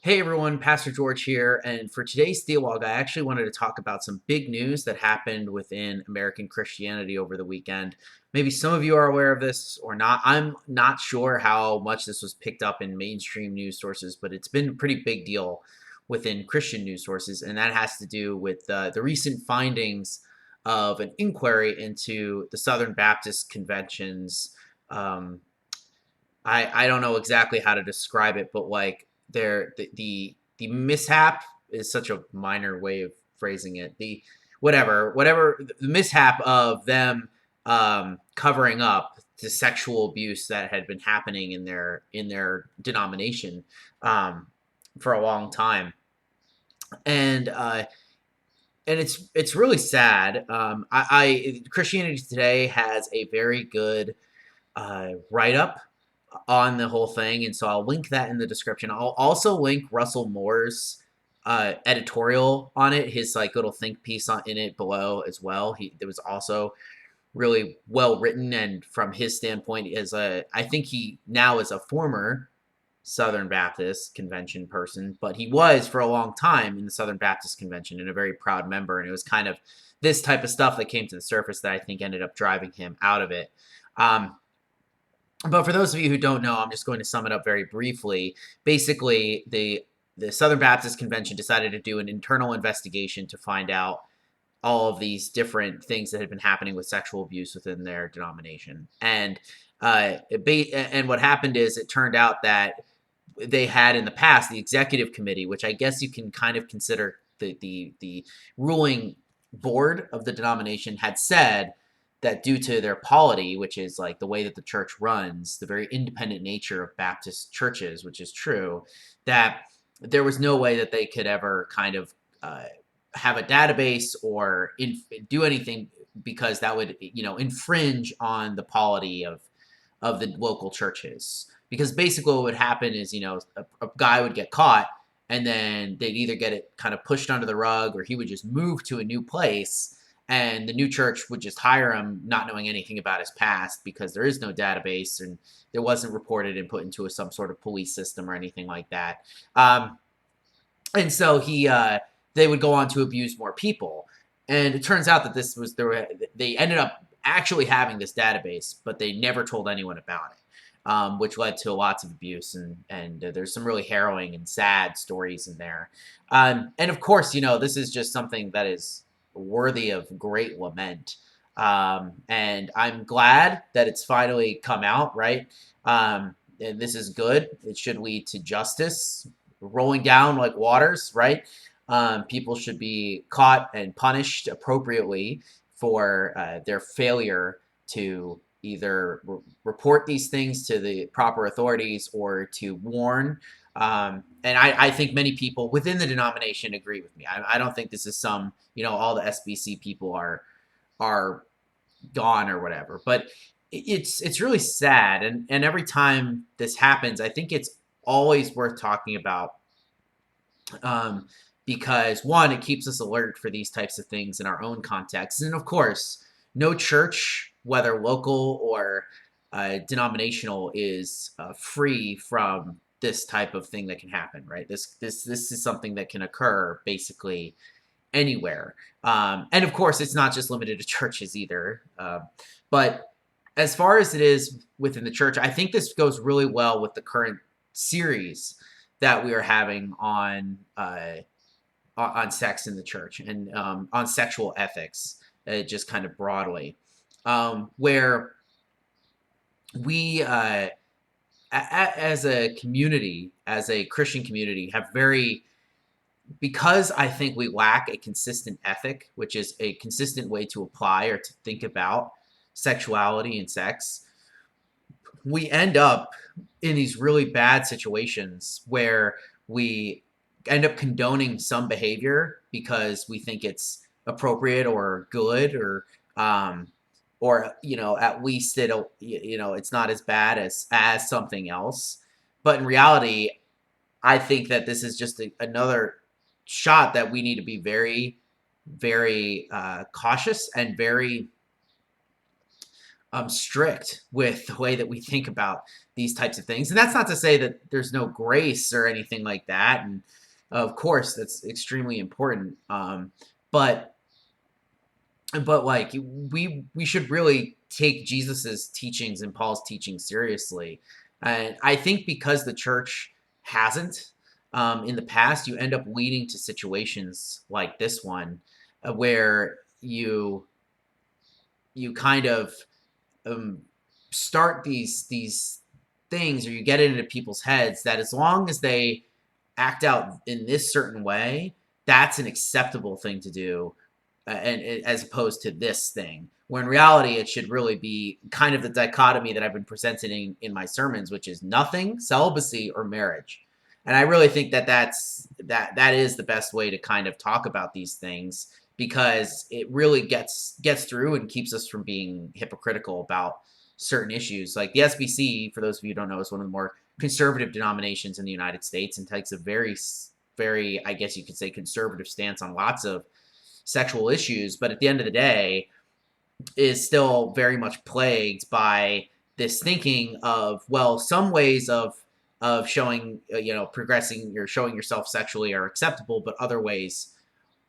Hey everyone, Pastor George here, and for today's Theolog, I actually wanted to talk about some big news that happened within American Christianity over the weekend. Maybe some of you are aware of this or not. I'm not sure how much this was picked up in mainstream news sources, but it's been a pretty big deal within Christian news sources, and that has to do with the recent findings of an inquiry into the Southern Baptist Convention's um, I don't know exactly how to describe it, but like the mishap is such a minor way of phrasing it. The whatever the mishap of them covering up the sexual abuse that had been happening in their denomination um, for a long time, and it's really sad. I Christianity Today has a very good write up on the whole thing, and so I'll link that in the description. I'll also link Russell Moore's editorial on it, his like little think piece in it below as well. It was also really well written, and from his standpoint, I think he now is a former Southern Baptist Convention person, but he was for a long time in the Southern Baptist Convention and a very proud member. And it was kind of this type of stuff that came to the surface that I think ended up driving him out of it. But for those of you who don't know, I'm just going to sum it up very briefly. Basically, the Southern Baptist Convention decided to do an internal investigation to find out all of these different things that had been happening with sexual abuse within their denomination. And what happened is it turned out that they had in the past the executive committee, which I guess you can kind of consider the ruling board of the denomination, had said that due to their polity, which is like the way that the church runs, the very independent nature of Baptist churches, which is true, that there was no way that they could ever kind of have a database or do anything, because that would infringe on the polity of the local churches. Because basically what would happen is a guy would get caught, and then they'd either get it kind of pushed under the rug, or he would just move to a new place, and the new church would just hire him, not knowing anything about his past, because there is no database and there wasn't reported and put into some sort of police system or anything like that. And so they would go on to abuse more people. And it turns out that they ended up actually having this database, but they never told anyone about it, which led to lots of abuse. And there's some really harrowing and sad stories in there. And of course, this is just something that is worthy of great lament. And I'm glad that it's finally come out, right? And this is good. It should lead to justice rolling down like waters, right? People should be caught and punished appropriately for their failure to either report these things to the proper authorities or to warn. And I think many people within the denomination agree with me. I don't think this is all the SBC people are gone or whatever. But it's really sad. And every time this happens, I think it's always worth talking about, because one, it keeps us alert for these types of things in our own context. And of course, no church, whether local or denominational, is free from this type of thing that can happen, right? This is something that can occur basically anywhere. And of course, it's not just limited to churches either. But as far as it is within the church, I think this goes really well with the current series that we are having on sex in the church, and on sexual ethics, just kind of broadly, where we, as a community, as a Christian community, have because I think we lack a consistent ethic, which is a consistent way to apply or to think about sexuality and sex. We end up in these really bad situations where we end up condoning some behavior because we think it's appropriate or good, or at least it's not as bad as something else. But in reality, I think that this is just another shot that we need to be very, very cautious and very strict with the way that we think about these types of things. And that's not to say that there's no grace or anything like that. And of course, that's extremely important. But like we should really take Jesus's teachings and Paul's teachings seriously. And I think because the church hasn't in the past, you end up leading to situations like this one, where you kind of um, start these things, or you get it into people's heads that as long as they act out in this certain way, that's an acceptable thing to do, and as opposed to this thing. Where in reality, it should really be kind of the dichotomy that I've been presenting in my sermons, which is nothing, celibacy, or marriage. And I really think that that is the best way to kind of talk about these things, because it really gets through and keeps us from being hypocritical about certain issues. Like the SBC, for those of you who don't know, is one of the more conservative denominations in the United States and takes a very, I guess you could say, conservative stance on lots of sexual issues. But at the end of the day, is still very much plagued by this thinking of, well, some ways of showing, progressing, you're showing yourself sexually are acceptable, but other ways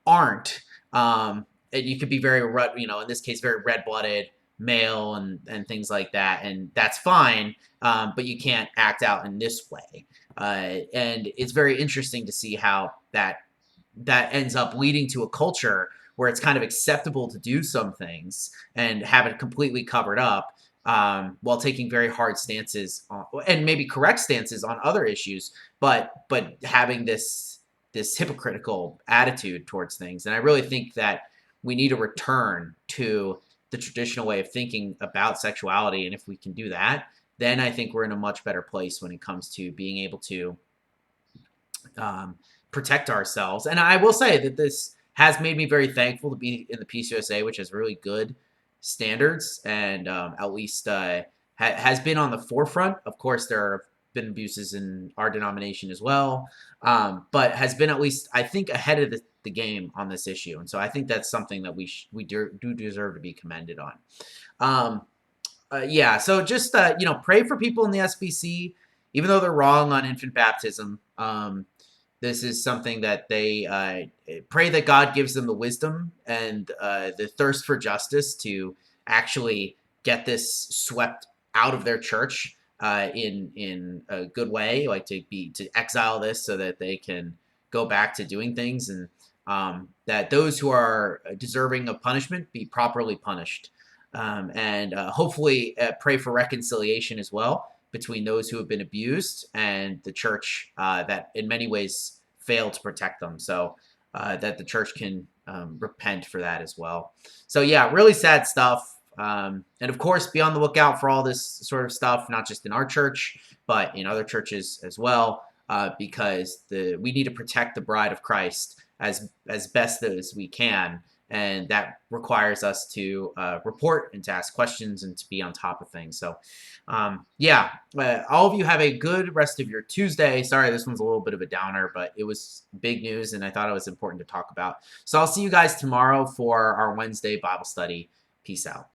aren't. And you could be very, in this case, very red-blooded male and things like that, and that's fine. But you can't act out in this way. And it's very interesting to see how that ends up leading to a culture where it's kind of acceptable to do some things and have it completely covered up, while taking very hard stances on, and maybe correct stances on other issues, but having this hypocritical attitude towards things. And I really think that we need to return to the traditional way of thinking about sexuality. And if we can do that, then I think we're in a much better place when it comes to being able to protect ourselves. And I will say that this has made me very thankful to be in the PCUSA, which has really good standards, and at least has been on the forefront. Of course, there have been abuses in our denomination as well, but has been, at least I think, ahead of the game on this issue. And so I think that's something that we do deserve to be commended on. Yeah, so just pray for people in the SBC, even though they're wrong on infant baptism. This is something that they pray that God gives them the wisdom and the thirst for justice to actually get this swept out of their church in a good way, like to exile this so that they can go back to doing things, and that those who are deserving of punishment be properly punished, and hopefully pray for reconciliation as well between those who have been abused and the church that in many ways failed to protect them. So that the church can repent for that as well. So yeah, really sad stuff. And of course, be on the lookout for all this sort of stuff, not just in our church, but in other churches as well, because we need to protect the bride of Christ as best as we can. And that requires us to report and to ask questions and to be on top of things. So, yeah, all of you have a good rest of your Tuesday. Sorry, this one's a little bit of a downer, but it was big news, and I thought it was important to talk about. So I'll see you guys tomorrow for our Wednesday Bible study. Peace out.